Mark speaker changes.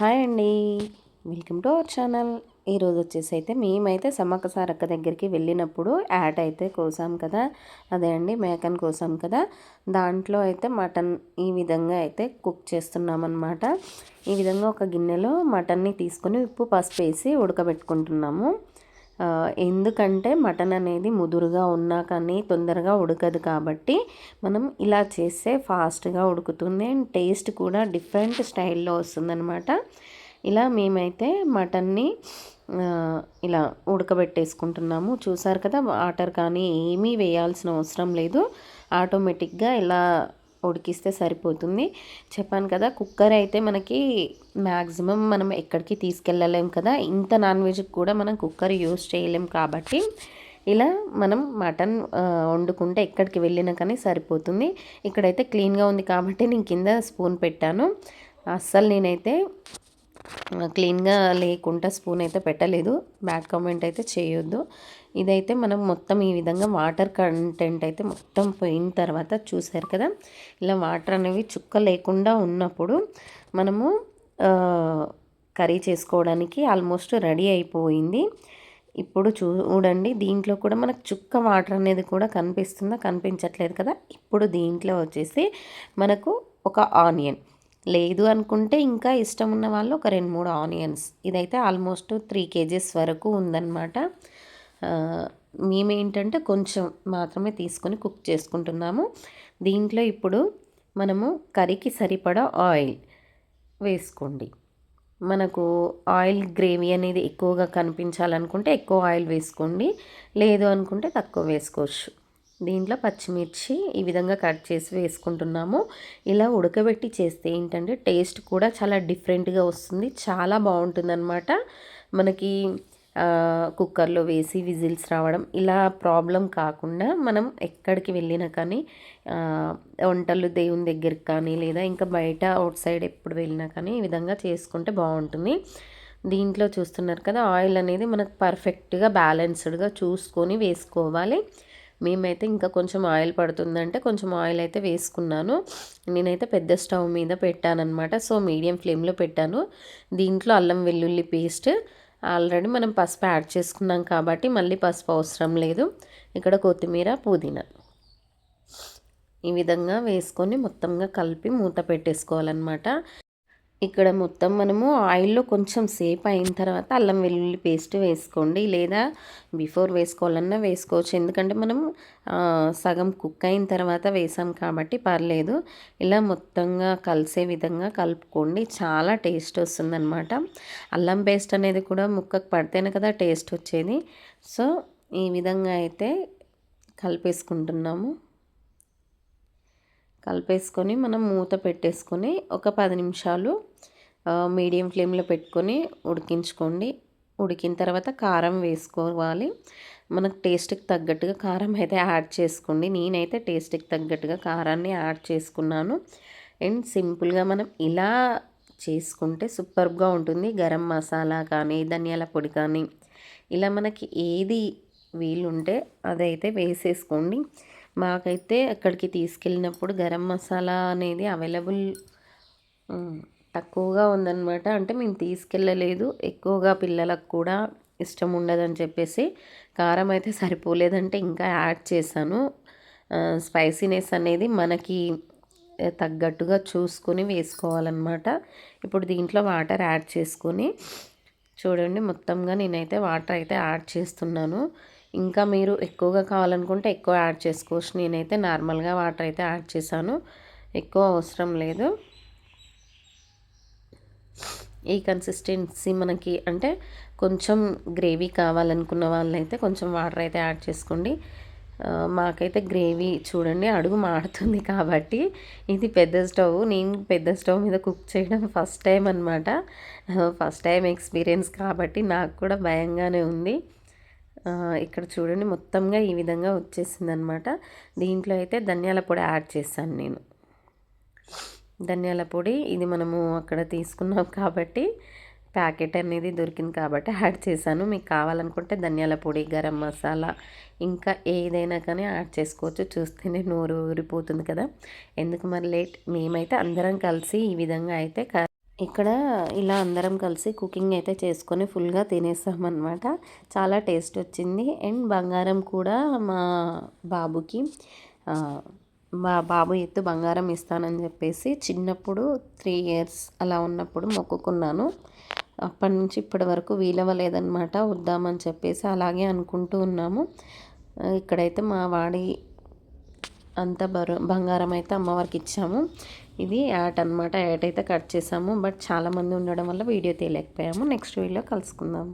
Speaker 1: Hi అండి, welcome to our channel. ఈరోజు వచ్చేసి అయితే మేమైతే సమ్మక్క సారక్క దగ్గరికి వెళ్ళినప్పుడు యాడ్ అయితే కోసాం కదా, అదే అండి మేకన్ కోసాం కదా. దాంట్లో అయితే మటన్ ఈ విధంగా అయితే కుక్ చేస్తున్నాం అన్నమాట. ఈ విధంగా ఒక గిన్నెలో మటన్ని తీసుకొని ఉప్పు పసుపు వేసి ఉడకబెట్టుకుంటున్నాము. ఎందుకంటే మటన్ అనేది ముదురుగా ఉన్నా కానీ తొందరగా ఉడకదు, కాబట్టి మనం ఇలా చేస్తే ఫాస్ట్గా ఉడుకుతుంది అండ్ టేస్ట్ కూడా డిఫరెంట్ స్టైల్లో వస్తుందన్నమాట. ఇలా మేమైతే మటన్ని ఇలా ఉడకబెట్టేసుకుంటున్నాము. చూసారు కదా, వాటర్ కానీ ఏమీ వేయాల్సిన అవసరం లేదు, ఆటోమేటిక్గా ఇలా ఉడికిస్తే సరిపోతుంది. చెప్పాను కదా, కుక్కర్ అయితే మనకి మ్యాక్సిమం మనం ఎక్కడికి తీసుకెళ్ళలేం కదా, ఇంత నాన్ వెజ్కి కూడా మనం కుక్కర్ యూస్ చేయలేం. కాబట్టి ఇలా మనం మటన్ వండుకుంటే ఎక్కడికి వెళ్ళినా కానీ సరిపోతుంది. ఇక్కడైతే క్లీన్గా ఉంది కాబట్టి నేను కింద స్పూన్ పెట్టాను. అస్సలు నేనైతే క్లీన్గా లేకుండా స్పూన్ అయితే పెట్టలేదు, బ్యాడ్ కామెంట్ అయితే చేయొద్దు. ఇదైతే మనం మొత్తం ఈ విధంగా వాటర్ కంటెంట్ అయితే మొత్తం పోయిన తర్వాత చూసారు కదా, ఇలా వాటర్ అనేవి చుక్క లేకుండా ఉన్నప్పుడు మనము కర్రీ చేసుకోవడానికి ఆల్మోస్ట్ రెడీ అయిపోయింది. ఇప్పుడు చూడండి, దీంట్లో కూడా మనకు చుక్క వాటర్ అనేది కూడా కనిపిస్తుందా, కనిపించట్లేదు కదా. ఇప్పుడు దీంట్లో వచ్చేసి మనకు ఒక ఆనియన్, లేదు అనుకుంటే ఇంకా ఇష్టం ఉన్న వాళ్ళు ఒక 2-3 ఆనియన్స్, ఇదైతే ఆల్మోస్ట్ 3 kgs వరకు ఉందన్నమాట. మేమేంటంటే కొంచెం మాత్రమే తీసుకొని కుక్ చేసుకుంటున్నాము. దీంట్లో ఇప్పుడు మనము కర్రీకి సరిపడా ఆయిల్ వేసుకోండి. మనకు ఆయిల్ గ్రేవీ అనేది ఎక్కువగా కనిపించాలనుకుంటే ఎక్కువ ఆయిల్ వేసుకోండి, లేదు అనుకుంటే తక్కువ వేసుకోవచ్చు. దీంట్లో పచ్చిమిర్చి ఈ విధంగా కట్ చేసి వేసుకుంటున్నాము. ఇలా ఉడకబెట్టి చేస్తే ఏంటంటే టేస్ట్ కూడా చాలా డిఫరెంట్గా వస్తుంది, చాలా బాగుంటుందన్నమాట. మనకి కుక్కర్లో వేసి విజిల్స్ రావడం ఇలా ప్రాబ్లం కాకుండా మనం ఎక్కడికి వెళ్ళినా కానీ వంటలు దేవుని దగ్గరికి కానీ లేదా ఇంకా బయట అవుట్ సైడ్ ఎప్పుడు వెళ్ళినా కానీ ఈ విధంగా చేసుకుంటే బాగుంటుంది. దీంట్లో చూస్తున్నారు కదా, ఆయిల్ అనేది మనకు పర్ఫెక్ట్గా బ్యాలెన్స్డ్గా చూసుకొని వేసుకోవాలి. మేమైతే ఇంకా కొంచెం ఆయిల్ పడుతుందంటే కొంచెం ఆయిల్ అయితే వేసుకున్నాను. నేనైతే పెద్ద స్టవ్ మీద పెట్టానన్నమాట, సో మీడియం ఫ్లేమ్లో పెట్టాను. దీంట్లో అల్లం వెల్లుల్లి పేస్ట్ ఆల్రెడీ మనం పసుపు యాడ్ చేసుకున్నాం కాబట్టి మళ్ళీ పసుపు అవసరం లేదు. ఇక్కడ కొత్తిమీర, పుదీనా ఈ విధంగా వేసుకొని మొత్తంగా కలిపి మూత పెట్టేసుకోవాలన్నమాట. ఇక్కడ మొత్తం మనము ఆయిల్లో కొంచెం సేపు అయిన తర్వాత అల్లం వెల్లుల్లి పేస్ట్ వేసుకోండి, లేదా బిఫోర్ వేసుకోవాలన్నా వేసుకోవచ్చు. ఎందుకంటే మనం సగం కుక్ అయిన తర్వాత వేసాం కాబట్టి పర్లేదు. ఇలా మొత్తంగా కలిసే విధంగా కలుపుకోండి, చాలా టేస్ట్ వస్తుందన్నమాట. అల్లం పేస్ట్ అనేది కూడా ముక్కకు పడితేనే కదా టేస్ట్ వచ్చేది. సో ఈ విధంగా అయితే కలిపేసుకుంటున్నాము. కలిపేసుకొని మనం మూత పెట్టేసుకొని ఒక 10 నిమిషాలు మీడియం ఫ్లేమ్లో పెట్టుకొని ఉడికించుకోండి. ఉడికిన తర్వాత కారం వేసుకోవాలి. మనకు టేస్ట్కి తగ్గట్టుగా కారం అయితే యాడ్ చేసుకోండి. నేనైతే టేస్ట్కి తగ్గట్టుగా కారాన్ని యాడ్ చేసుకున్నాను. అండ్ సింపుల్గా మనం ఇలా చేసుకుంటే సూపర్గా ఉంటుంది. గరం మసాలా కానీ ధనియాల పొడి కానీ ఇలా మనకి ఏది వీలుంటే అదైతే వేసేసుకోండి. మాకైతే అక్కడికి తీసుకెళ్ళినప్పుడు గరం మసాలా అనేది అవైలబుల్ తక్కువగా ఉందన్నమాట. అంటే మేము తీసుకెళ్ళలేదు, ఎక్కువగా పిల్లలకు కూడా ఇష్టం ఉండదని చెప్పేసి కారం అయితే సరిపోలేదంటే ఇంకా యాడ్ చేశాను. స్పైసీనెస్ అనేది మనకి తగ్గట్టుగా చూసుకొని వేసుకోవాలన్నమాట. ఇప్పుడు దీంట్లో వాటర్ యాడ్ చేసుకొని చూడండి, మొత్తంగా నేనైతే వాటర్ అయితే యాడ్ చేస్తున్నాను. ఇంకా మీరు ఎక్కువగా కావాలనుకుంటే ఎక్కువ యాడ్ చేసుకోవచ్చు. నేనైతే నార్మల్గా వాటర్ అయితే యాడ్ చేశాను, ఎక్కువ అవసరం లేదు. ఈ కన్సిస్టెన్సీ మనకి అంటే కొంచెం గ్రేవీ కావాలనుకున్న వాళ్ళైతే కొంచెం వాటర్ అయితే యాడ్ చేసుకోండి. మాకైతే గ్రేవీ చూడండి అడుగు మాడుతుంది కాబట్టి ఇది పెద్ద స్టవ్, నేను పెద్ద స్టవ్ మీద కుక్ చేయడం ఫస్ట్ టైం అనమాట. ఫస్ట్ టైం ఎక్స్పీరియన్స్ కాబట్టి నాకు కూడా భయంగానే ఉంది. ఇక్కడ చూడండి మొత్తంగా ఈ విధంగా వచ్చేసింది అనమాట. దీంట్లో అయితే ధనియాల పొడి యాడ్ చేశాను నేను. ధనియాల పొడి ఇది మనము అక్కడ తీసుకున్నాం కాబట్టి ప్యాకెట్ అనేది దొరికింది కాబట్టి యాడ్ చేశాను. మీకు కావాలనుకుంటే ధనియాల పొడి, గరం మసాలా ఇంకా ఏదైనా కానీ యాడ్ చేసుకోవచ్చు. చూస్తేనే నోరు ఊరిపోతుంది కదా, ఎందుకు మరి లేట్. మేమైతే అందరం కలిసి ఈ విధంగా అయితే ఇక్కడ ఇలా అందరం కలిసి కుకింగ్ అయితే చేసుకొని ఫుల్గా తినేస్తామన్నమాట. చాలా టేస్ట్ వచ్చింది. అండ్ బంగారం కూడా మా బాబుకి మా బాబు ఎత్తు బంగారం ఇస్తానని చెప్పేసి చిన్నప్పుడు 3 ఇయర్స్ అలా ఉన్నప్పుడు మొక్కుకున్నాను. అప్పటి నుంచి ఇప్పటి వరకు వీలవ్వలేదన్నమాట. వద్దామని చెప్పేసి అలాగే అనుకుంటూ ఉన్నాము. ఇక్కడైతే మా వాడి అంత బంగారం అయితే అమ్మవారికి ఇచ్చాము. ఇది యాట్ అనమాట. యాట్ అయితే కట్ చేసాము. బట్ చాలామంది ఉండడం వల్ల వీడియో తీయలేకపోయాము. నెక్స్ట్ వీడియోలో కలుసుకుందాం.